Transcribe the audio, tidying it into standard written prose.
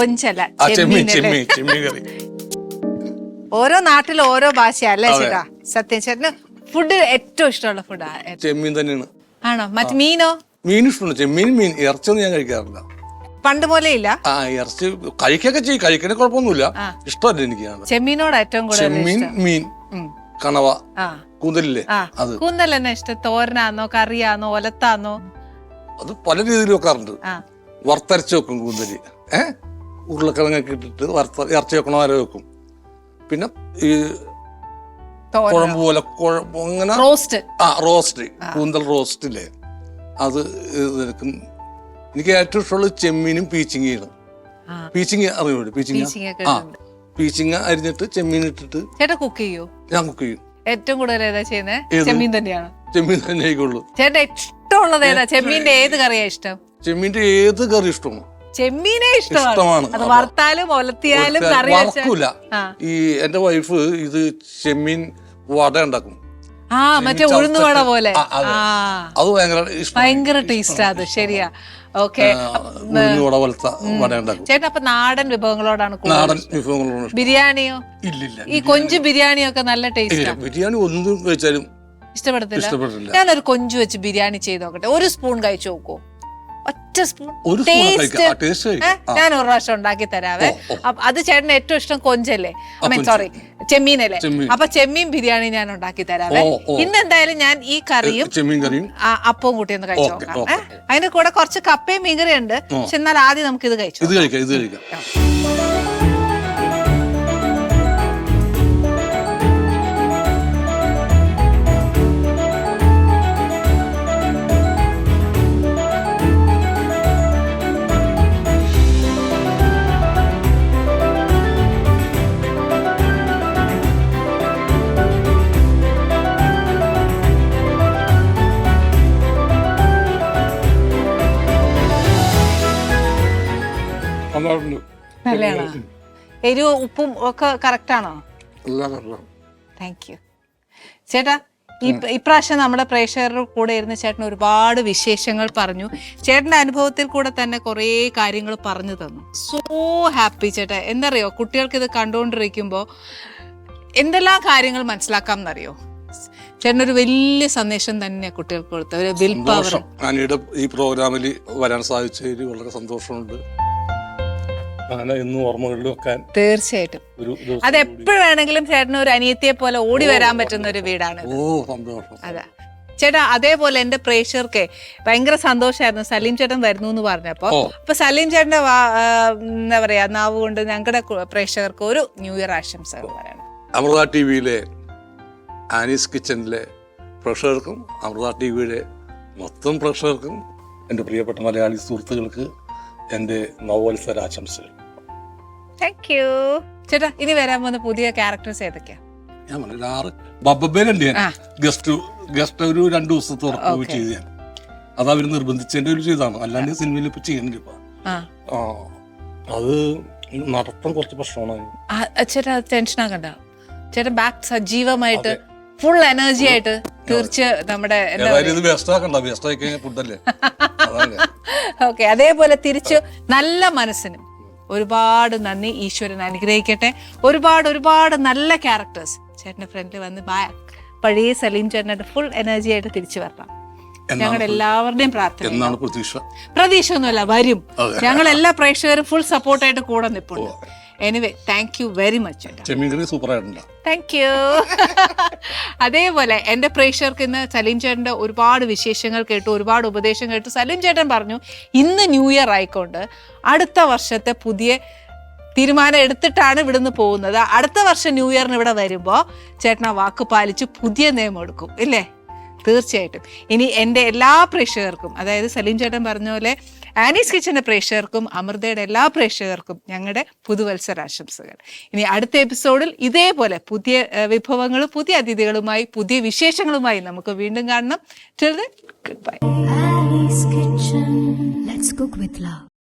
കൊഞ്ചല്ല, ചെമ്മീൻ ചെമ്മീൻ. ചെമ്മീൻ കറി. ഓരോ നാട്ടിലും ഓരോ ഭാഷയല്ലേ ചേട്ടാ? സത്യം. ചേട്ടന് ഫുഡ് ഏറ്റവും ഇഷ്ടമുള്ള ഫുഡ് ചെമ്മീൻ തന്നെയാണ്. ആണോ? മറ്റു മീനോ? മീൻ ഇഷ്ടമാണ്. ചെമ്മീൻ മീൻ ഇറച്ചിയൊന്നും ഞാൻ കഴിക്കാറില്ല. പണ്ട് പോലെ ഇല്ല. ഇറച്ചി കഴിക്കൊക്കെ ചെയ്യും, കഴിക്കണ കുഴപ്പമൊന്നുമില്ല, ഇഷ്ടമല്ല എനിക്ക്. ചെമ്മീനോട് ഏറ്റവും കൂടുതൽ ചെമ്മീൻ, മീൻ, കണവ, കൂന്തലില്ലേ അത്. കൂന്തൽ തന്നെ ഇഷ്ടം? തോരനാന്നോ, കറിയാന്നോ, ഒലത്താന്നോ? അത് പല രീതിയിൽ വെക്കാറുണ്ട്. വറുത്തരച്ച് വെക്കും കൂന്തല്, ഉരുളക്കിഴങ്ങൊക്കെ ഇട്ടിട്ട് ഇറച്ചി വെക്കണ വരെ വെക്കും. പിന്നെ ഈ കുഴമ്പ് പോലെ അങ്ങനെ റോസ്റ്റ്, കൂന്തൽ റോസ്റ്റ് ഇല്ലേ, അത് എടുക്കും. എനിക്ക് ഏറ്റവും ഇഷ്ടമുള്ളത് ചെമ്മീനും പീച്ചിങ്ങയാണ്. പീച്ചിങ്ങ അറിയൂടെ? പീച്ചിങ്ങ അരിഞ്ഞിട്ട് ചെമ്മീൻ ഇട്ടിട്ട്. ചേട്ടാ കുക്ക് ചെയ്യോ? ഞാൻ കുക്ക് ചെയ്യും. ഏറ്റവും കൂടുതൽ ഏതാ ചെയ്യുന്നത്? ചെമ്മീൻ തന്നെയാണ്. ചെമ്മീൻ തന്നെ ആയിക്കോളൂ. ചേട്ടാ ഇഷ്ടമുള്ളത് ഏതാ? ചെമ്മീന്റെ ഏത് കറിയാ ഇഷ്ടം? ചെമ്മീന്റെ ഏത് കറി ഇഷ്ടമാണ്. ചെമ്മീനെ ഇഷ്ടമാണ്. അത് വറുത്താലും ഒലത്തിയാലും വറക്കൂല. ഈ എന്റെ വൈഫ് ഇത് ചെമ്മീൻ വട ഉണ്ടാക്കും. മറ്റേ ഉഴുന്നുവട പോലെ. അത് ഭയങ്കര ടേസ്റ്റാ അത്. ശരിയാ. ഓക്കെ. ചേട്ടാ അപ്പൊ നാടൻ വിഭവങ്ങളോടാണ് കൂടുതൽ? ബിരിയാണിയോ? ഇല്ലില്ല. ഈ കൊഞ്ച് ബിരിയാണിയോ ഒക്കെ നല്ല ടേസ്റ്റ്. ബിരിയാണി ഒന്നും കഴിച്ചാലും ഇഷ്ടപ്പെടത്തില്ല. ഞാനൊരു കൊഞ്ച് വെച്ച് ബിരിയാണി ചെയ്ത് നോക്കട്ടെ. ഒരു സ്പൂൺ കഴിച്ചു നോക്കൂ. ഒറ്റ സ്പൂൺ. ഞാൻ ഒരു പ്രാവശ്യം ഉണ്ടാക്കി തരാവേ. അത് ചേട്ടന് ഏറ്റവും ഇഷ്ടം കൊഞ്ചല്ലേ, സോറി ചെമ്മീനല്ലേ? അപ്പൊ ചെമ്മീൻ ബിരിയാണി ഞാൻ ഉണ്ടാക്കി തരാവേ. ഇന്ന് എന്തായാലും ഞാൻ ഈ കറിയും അപ്പവും കൂട്ടി ഒന്ന് കഴിച്ചു നോക്കാം. അതിന്റെ കൂടെ കുറച്ച് കപ്പയും മീൻകറി ഉണ്ട്. പക്ഷെ എന്നാൽ ആദ്യം നമുക്ക് ഇത് കഴിച്ചു. നല്ലതാണോ? എരിവ് ഉപ്പും ഒക്കെ കറക്റ്റ് ആണോ? താങ്ക് യു ചേട്ടാ. ഇപ്രാവശ്യം നമ്മുടെ പ്രേക്ഷകരുടെ കൂടെ ഇരുന്ന് ചേട്ടൻ ഒരുപാട് വിശേഷങ്ങൾ പറഞ്ഞു. ചേട്ടന്റെ അനുഭവത്തിൽ കൂടെ തന്നെ കുറേ കാര്യങ്ങൾ പറഞ്ഞു തന്നു. സോ ഹാപ്പി ചേട്ടാ. എന്തറിയോ, കുട്ടികൾക്ക് ഇത് കണ്ടുകൊണ്ടിരിക്കുമ്പോൾ എന്തെല്ലാം കാര്യങ്ങൾ മനസ്സിലാക്കാം എന്നറിയോ? ചേട്ടനൊരു വലിയ സന്ദേശം തന്നെ കുട്ടികൾക്ക് കൊടുത്ത ഒരു വിൽ പവർ. ഈ പ്രോഗ്രാമിൽ വരാൻ സാധിച്ചതിൽ വളരെ സന്തോഷമുണ്ട്. തീർച്ചയായിട്ടും. അത് എപ്പോഴും വേണമെങ്കിലും ചേട്ടന് ഒരു അനിയത്തിയെ പോലെ ഓടി വരാൻ പറ്റുന്ന ഒരു വീടാണ്. അതാ ചേട്ടാ. അതേപോലെ എന്റെ പ്രേക്ഷകർക്ക് ഭയങ്കര സന്തോഷമായിരുന്നു സലീം ചേട്ടൻ വരുന്നു എന്ന് പറഞ്ഞപ്പോ. അപ്പൊ സലീം ചേട്ടന്റെ എന്താ പറയാ നാവ് കൊണ്ട് ഞങ്ങളുടെ പ്രേക്ഷകർക്ക് ഒരു ന്യൂ ഇയർ ആശംസകൾ പറയണം. അമൃത ടിവിയിലെ ആനീസ് കിച്ചണിലെ പ്രേക്ഷകർക്കും അമൃത ടിവിയുടെ മൊത്തം പ്രേക്ഷകർക്കും എന്റെ പ്രിയപ്പെട്ട മലയാളി സുഹൃത്തുക്കൾക്ക് എന്റെ നവവത്സരാശംസകൾ. താങ്ക് യു ചേട്ടാ. ഇനി വരാൻ പോകുന്ന പുതിയ ക്യാരക്ടേഴ്സ് ഏതൊക്കെയാ? ഞാൻ ബബ്ബബേലുണ്ട്. ഗസ്റ്റ് ഒരു 2 ദിവസത്തെ ഉറപ്പ് ചെയ്ത് ഞാൻ അത് അവര് നിർബന്ധിച്ചതിന്റെ ഒരു ചെയ്താണ്. അല്ലാണ്ട് സിനിമയിൽ ഇപ്പൊ ചെയ്യുന്നില്ല. ഇപ്പൊ അത് നടത്താൻ കുറച്ച് പ്രശ്നമാണ്. ചേട്ടാ ടെൻഷൻ ആക്കണ്ട. ചേട്ടൻ ബാക്ക് സജീവമായിട്ട് ഫുൾ എനർജി ആയിട്ട് നമ്മുടെ ഓക്കെ. അതേപോലെ തിരിച്ചു നല്ല മനസ്സിനും ഒരുപാട് നന്ദി. ഈശ്വരൻ അനുഗ്രഹിക്കട്ടെ. ഒരുപാട് നല്ല ക്യാരക്ടേഴ്സ് ചേട്ടന്റെ ഫ്രണ്ട് വന്ന് പഴയ സലീം ചേട്ടനായിട്ട് ഫുൾ എനർജി ആയിട്ട് തിരിച്ചു വരണം. ഞങ്ങളുടെ എല്ലാവരുടെയും പ്രാർത്ഥന. പ്രതീക്ഷ ഒന്നുമല്ല, വരും. ഞങ്ങൾ എല്ലാ പ്രേക്ഷകരും ഫുൾ സപ്പോർട്ടായിട്ട് കൂടെ നിൽപ്പുണ്ട്. Anyway thank you very much. Thank you. അതേപോലെ എൻ്റെ പ്രേക്ഷകർക്ക് ഇന്ന് സലീം ചേട്ടൻ്റെ ഒരുപാട് വിശേഷങ്ങൾ കേട്ടു, ഒരുപാട് ഉപദേശം കേട്ടു. സലീം ചേട്ടൻ പറഞ്ഞു ഇന്ന് ന്യൂ ഇയർ ആയിക്കൊണ്ട് അടുത്ത വർഷത്തെ പുതിയ തീരുമാനം എടുത്തിട്ടാണ് ഇവിടുന്ന് പോകുന്നത്. അടുത്ത വർഷം ന്യൂ ഇയറിന് ഇവിടെ വരുമ്പോൾ ചേട്ടൻ ആ വാക്ക് പാലിച്ച് പുതിയ നിയമം എടുക്കും ഇല്ലേ? തീർച്ചയായിട്ടും. ഇനി എൻ്റെ എല്ലാ പ്രേക്ഷകർക്കും, അതായത് സലീം ചേട്ടൻ പറഞ്ഞ പോലെ ആനീസ് കിച്ചന്റെ പ്രേക്ഷകർക്കും അമൃതയുടെ എല്ലാ പ്രേക്ഷകർക്കും ഞങ്ങളുടെ പുതുവത്സരാശംസകൾ. ഇനി അടുത്ത എപ്പിസോഡിൽ ഇതേപോലെ പുതിയ വിഭവങ്ങളും പുതിയ അതിഥികളുമായി പുതിയ വിശേഷങ്ങളുമായി നമുക്ക് വീണ്ടും കാണണം. Till then, goodbye. Annie's Kitchen. Let's cook with love.